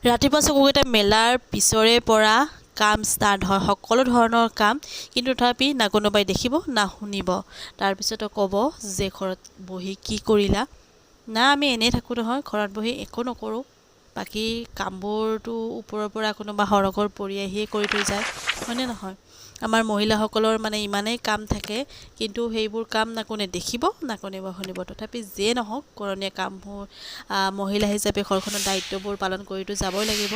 ৰাতিপুৱা চকুকেইটা মেলাৰ পিছৰে পৰা কাম ষ্টাৰ্ট হয়, সকলো ধৰণৰ কাম। কিন্তু তথাপি না কোনোবাই দেখিব না শুনিব। তাৰপিছতো ক'ব যে ঘৰত বহি কি কৰিলা। না আমি এনেই থাকোঁ নহয়, ঘৰত বহি একো নকৰোঁ। বাকী কামবোৰতো ওপৰৰ পৰা কোনোবা সৰগৰ পৰি আহিয়ে কৰি থৈ যায়, হয়নে নহয়? আমাৰ মহিলাসকলৰ মানে ইমানেই কাম থাকে, কিন্তু সেইবোৰ কাম না কোনে দেখিব না কোনোবা শুনিব। তথাপি যিয়ে নহওক কৰণীয় কামবোৰ মহিলা হিচাপে ঘৰখনৰ দায়িত্ববোৰ পালন কৰিতো যাবই লাগিব।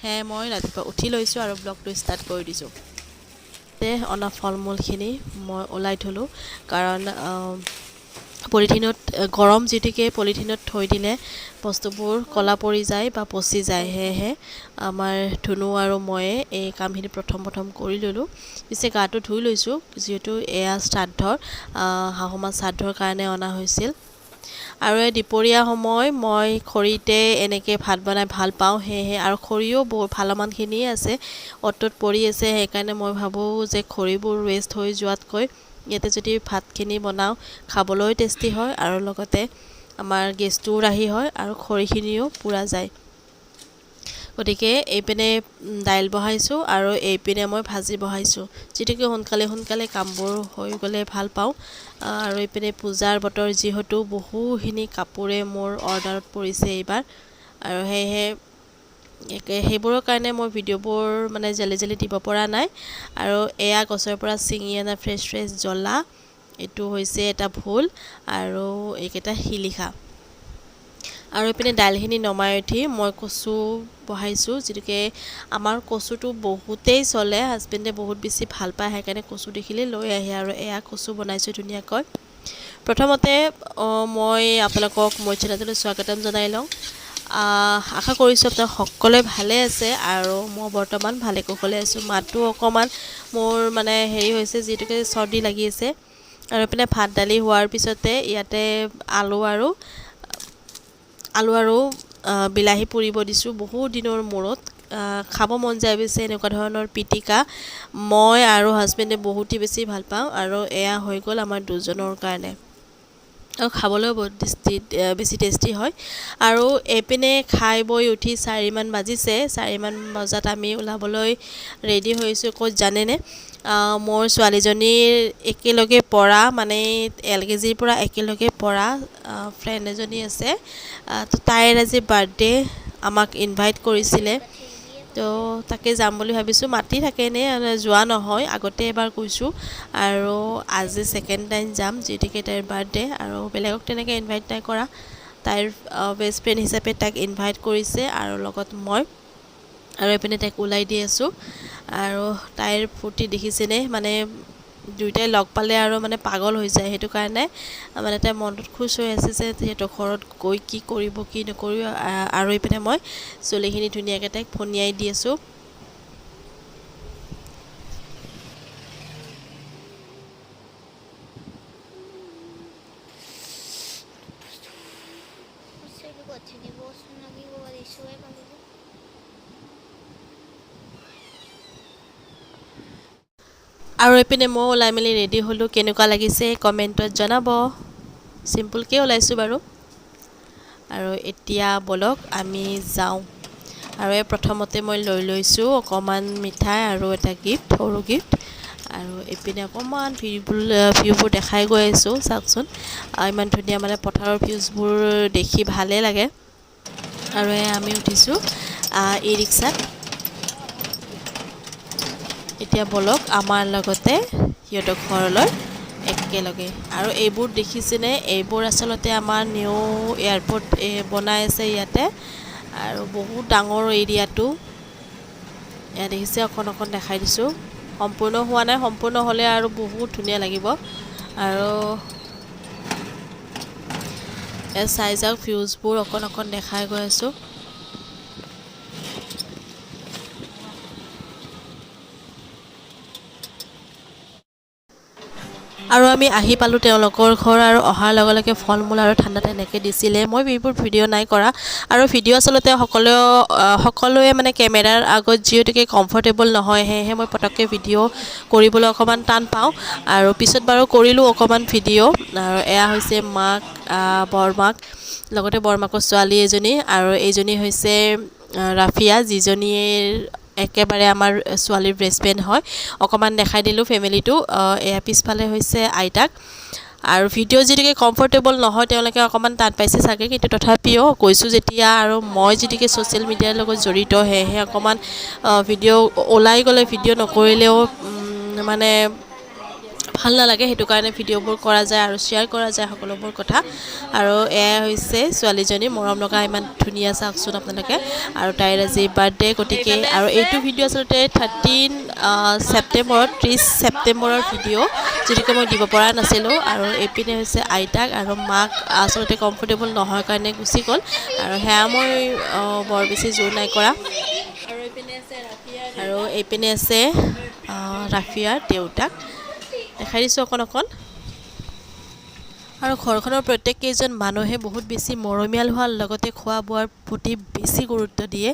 সেয়ে মই ৰাতিপুৱা উঠি লৈছোঁ আৰু ব্লগটো ষ্টাৰ্ট কৰি দিছোঁ। অনা ফল মূলখিনি মই ওলাই থলোঁ, কাৰণ পলিথিনত গৰম যিটিকে পলিথিনত থৈ দিলে বস্তুবোৰ ক'লা পৰি যায় বা পচি যায়। সেয়েহে আমাৰ ধুনু আৰু ময়ে এই কামখিনি প্ৰথম কৰি ল'লোঁ। পিছে গাটো ধুই লৈছোঁ, যিহেতু এয়া শ্ৰাদ্ধৰ শাহুমাৰ শ্ৰাদ্ধৰ কাৰণে অনা হৈছিল। আৰু এই দুপৰীয়া সময় মই খৰিতে এনেকৈ ভাত বনাই ভাল পাওঁ। সেয়েহে আৰু খৰিও বহুত ভালমানখিনিয়ে আছে, অ'ত পৰি আছে। সেইকাৰণে মই ভাবোঁ যে খৰিবোৰ ৱেষ্ট হৈ যোৱাতকৈ ইয়াতে যদি ভাতখিনি বনাওঁ খাবলৈ টেষ্টি হয়, আৰু লগতে আমাৰ গেছটোও ৰাহি হয় আৰু খৰিখিনিও পোৰা যায়। গতিকে এইপিনে দাইল বহাইছোঁ আৰু এইপিনে মই ভাজি বহাইছোঁ, যিটোকে সোনকালে কামবোৰ হৈ গ'লে ভাল পাওঁ। আৰু এইপিনে পূজাৰ বতৰ, যিহেতু বহুখিনি কাপোৰে মোৰ অৰ্ডাৰত পৰিছে এইবাৰ, আৰু সেয়েহে সেইবোৰৰ কাৰণে মই ভিডিঅ'বোৰ মানে জল্দি দিব পৰা নাই। আৰু এয়া গছৰ পৰা ছিঙি অনা ফ্ৰেছ জ্বলা, এইটো হৈছে এটা ভোল আৰু এইকেইটা শিলিখা। আৰু এইপিনে দাইলখিনি নমাই উঠি মই কচু বহাইছোঁ, যিটোকে আমাৰ কচুটো বহুতেই চলে, হাজবেণ্ডে বহুত বেছি ভাল পায়। সেইকাৰণে কচু দেখিলে লৈ আহে, আৰু এয়া কচু বনাইছোঁ ধুনীয়াকৈ। প্ৰথমতে মই আপোনালোকক মোৰ চেনেলটোলৈ স্বাগতম জনাই লওঁ। আশা কৰিছোঁ আপোনালোক সকলোৱে ভালে আছে, আৰু মই বৰ্তমান ভালে কুশলে আছোঁ। মাতটো অকণমান মোৰ মানে হেৰি হৈছে, যিহেতুকে চৰ্দি লাগি আছে। আৰু এইপিনে ভাত দালি হোৱাৰ পিছতে ইয়াতে আলু আৰু বিলাহী পুৰিব দিছোঁ। বহুত দিনৰ মূৰত খাব মন যায় পিছে এনেকুৱা ধৰণৰ পিটিকা। মই আৰু হাজবেণ্ডে বহুতেই বেছি ভাল পাওঁ, আৰু এয়া হৈ গ'ল আমাৰ দুজনৰ কাৰণে, আৰু খাবলৈও বহুত বেছি টেষ্টি হয়। আৰু এইপিনে খাই বৈ উঠি 4মান বাজিছে। 4মান বজাত আমি ওলাবলৈ ৰেডি হৈছোঁ। ক'ত জানেনে? মোৰ ছোৱালীজনীৰ একেলগে পঢ়া, মানে LKGৰ পৰা একেলগে পঢ়া ফ্ৰেণ্ড এজনী আছে। তো তাইৰ আজি বাৰ্থডে, আমাক ইনভাইট কৰিছিলে। তো তাকে যাম বুলি ভাবিছোঁ। মাতি থাকে এনেই যোৱা নহয়, আগতে এবাৰ গৈছোঁ, আৰু আজি ছেকেণ্ড টাইম যাম, যিহেতুকে তাইৰ বাৰ্থডে। আৰু বেলেগক তেনেকৈ ইনভাইট নাই কৰা, তাইৰ বেষ্ট ফ্ৰেণ্ড হিচাপে তাইক ইনভাইট কৰিছে, আৰু লগত মই। আৰু এইপিনে তাইক ওলাই দি আছোঁ, আৰু তাইৰ ফূৰ্তি দেখিছেনে? মানে দুয়োটাই লগ পালে আৰু মানে পাগল হৈ যায়। সেইটো কাৰণে মানে তাইৰ মনটোত খুচ হৈ আছে যে সিহঁতৰ ঘৰত গৈ কি কৰিব কি নকৰিব। আৰু এইপিনে মই চুলিখিনি ধুনীয়াকৈ তাইক ফনিয়াই দি আছোঁ। আৰু এইপিনে মই ওলাই মেলি ৰেডি হ'লোঁ। কেনেকুৱা লাগিছে কমেণ্টত জনাব। চিম্পুলকৈ ওলাইছোঁ বাৰু। আৰু এতিয়া ব'লক আমি যাওঁ। আৰু প্ৰথমতে মই লৈ লৈছোঁ অকণমান মিঠাই আৰু এটা গিফ্ট, সৰু গিফ্ট। আৰু এইপিনে অকণমান ভিউবোৰ দেখাই গৈ আছোঁ, চাওকচোন। ইমান ধুনীয়া মানে পথাৰৰ ভিউজবোৰ দেখি ভালেই লাগে। আৰু আমি উঠিছোঁ ই ৰিক্সাত। এতিয়া ব'লক আমাৰ লগতে সিহঁতৰ ঘৰলৈ একেলগে। আৰু এইবোৰ দেখিছেনে? এইবোৰ আচলতে আমাৰ নিউ এয়াৰপৰ্ট বনাই আছে ইয়াতে, আৰু বহুত ডাঙৰ এৰিয়াটো। এয়া দেখিছে, অকণ দেখাই দিছোঁ। সম্পূৰ্ণ হোৱা নাই, সম্পূৰ্ণ হ'লে আৰু বহুত ধুনীয়া লাগিব। আৰু চাই যাওক ভিউজবোৰ, অকণ দেখাই গৈ আছোঁ। আৰু আমি আহি পালোঁ তেওঁলোকৰ ঘৰ, আৰু অহাৰ লগে লগে ফল মূল আৰু ঠাণ্ডা তেনেকৈ দিছিলে। মই এইবোৰ ভিডিঅ' নাই কৰা, আৰু ভিডিঅ' আচলতে সকলোৱে মানে কেমেৰাৰ আগত যিহেতুকে কমফৰ্টেবল নহয়, সেয়েহে মই পটককৈ ভিডিঅ' কৰিবলৈ অকণমান টান পাওঁ। আৰু পিছত বাৰু কৰিলোঁ অকণমান ভিডিঅ'। আৰু এয়া হৈছে বৰমাক, লগতে বৰমাকৰ ছোৱালী এজনী, আৰু এইজনী হৈছে ৰাফিয়া যিজনীৰ একেবাৰে আমাৰ ছোৱালীৰ বেষ্ট ফ্ৰেণ্ড হয় অকণমান দেখাই দিলোঁ ফেমিলিটো এয়া পিছফালে হৈছে আইতাক আৰু ভিডিঅ' যিটিকে কমফৰ্টেবল নহয় তেওঁলোকে অকণমান টান পাইছে চাগে কিন্তু তথাপিও কৈছোঁ যেতিয়া আৰু মই যিটিকে ছ'চিয়েল মিডিয়াৰ লগত জড়িত সেয়েহে অকণমান ভিডিঅ' ওলাই গ'লে ভিডিঅ' নকৰিলেও মানে ভাল নালাগে সেইটো কাৰণে ভিডিঅ'বোৰ কৰা যায় আৰু শ্বেয়াৰ কৰা যায় সকলোবোৰ কথা আৰু এয়া হৈছে ছোৱালীজনী মৰম লগা ইমান ধুনীয়া চাওকচোন আপোনালোকে আৰু তাইৰ আজি বাৰ্থডে গতিকে আৰু এইটো ভিডিঅ' আচলতে 30 ছেপ্টেম্বৰৰ ভিডিঅ' যিটোকে মই দিব পৰা নাছিলোঁ আৰু এইপিনে হৈছে আইতাক আৰু মাক আচলতে কমফৰ্টেবল নহয় কাৰণে গুচি গ'ল আৰু সেয়া মই বৰ বেছি জোৰ নাই কৰা আৰু এইপিনে আছে ৰাফিয়াৰ দেউতাক দেখাই দিছোঁ অকণ আৰু ঘৰখনৰ প্ৰত্যেককেইজন মানুহে বহুত বেছি মৰমীয়াল হোৱাৰ লগতে খোৱা বোৱাৰ প্ৰতি বেছি গুৰুত্ব দিয়ে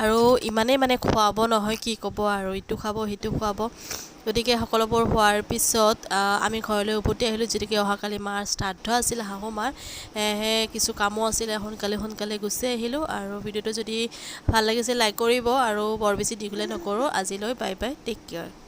আৰু ইমানেই মানে খুৱাব নহয় কি ক'ব আৰু ইটো খুৱাব সিটো খুৱাব গতিকে সকলোবোৰ হোৱাৰ পিছত আমি ঘৰলৈ উভতি আহিলোঁ যিটোকে অহাকালি মাৰ শ্ৰাদ্ধ আছিল শাহু মাৰ সেয়েহে কিছু কামো আছিলে সোনকালে গুচি আহিলোঁ আৰু ভিডিঅ'টো যদি ভাল লাগিছে লাইক কৰিব আৰু বৰ বেছি দীঘলে নকৰোঁ আজিলৈ বাই বাই টেক কেয়াৰ